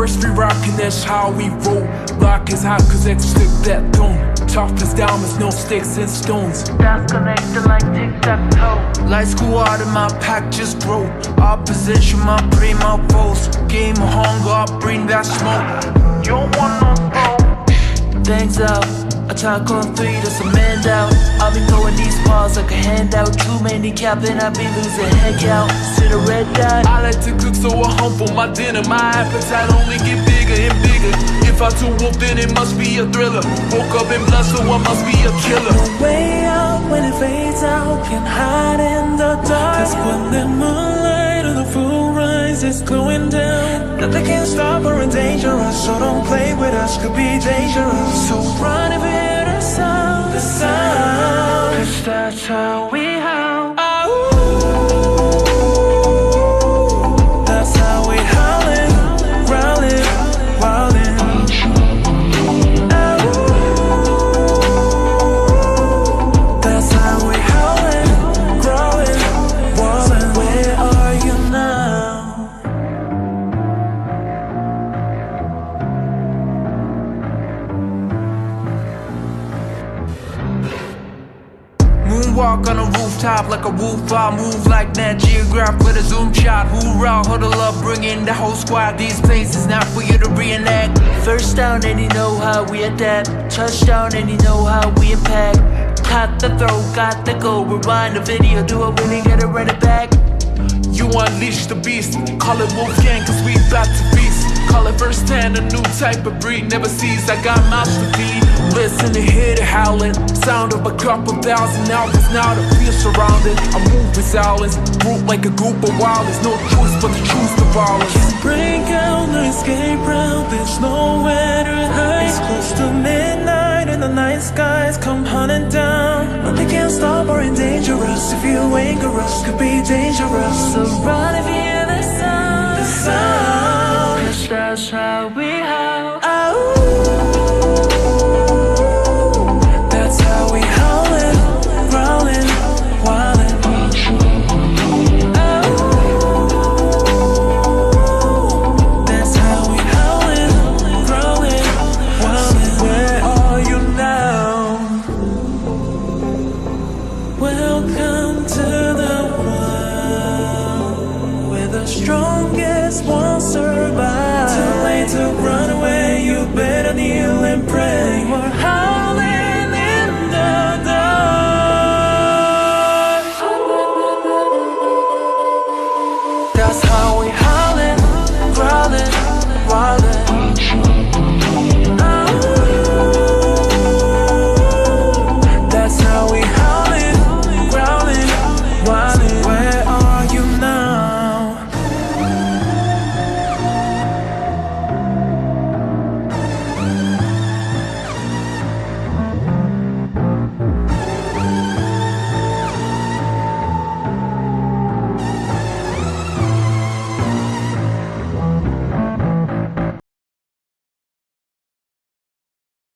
first we rockin', that's how we roll. Block is hot cause X stick that tone. Tough as diamonds, no sticks and stones. That's connected like tic-tac-toe. Lights go out and my pack just grow. Opposition, my primo foes. Game of hunger, I bring that smoke. You don't want no smoke. Thanks out, attack on 3, that's a man down. I've been throwing these bars like a handout. Too many cap, then I be losing head count. See the red dot. I like to cook, so I humble my dinner. My appetite only get bigger and bigger. If I too wolf, then it must be a thriller. Woke up in blood, so I must be a killer. No way out when it fades out. Can't hide in the dark. Cause when the moonlight or the full rise is going down, nothing can stop or dangerous. So don't play with us, could be dangerous. So run if you hear the sound, the sound. Cause that's how we howl. That's how we howling, growling, wildin'. That's how we howling, growling, wildin'. Where are you now? Moonwalk on a rooftop like a wolf. I move like Nat Geograph with a zoom shot. Hoorah, huddle up, bring in the whole squad. These places not for you to reenact. First down and you know how we adapt. Touchdown and you know how we impact. Cut the throw, got the goal. Rewind the video, do it when you gotta run it back. You unleash the beast. Call it Wolfgang cause we bout to feast. Call it first hand, a new type of breed. Never cease, I got mouths to feed. Listen to hear the howling. Sound of a couple thousand hours. Now to feel surrounded. I move with silence. Root like a group of wild. There's no choice but to choose the violence. Can't break out, no escape route. There's nowhere to hide. It's close to midnight and the night skies come hunting down. Nothing can stop or endanger us. If you anger us, could be dangerous. So run if you hear the sound, the sound. Cause that's how we howl. That's how we howling, growling, wildin'. That's how we howling, growling, wildin'. Where are you now? Welcome to the world where the strongest won't survive. Too late to run away, you better kneel and pray.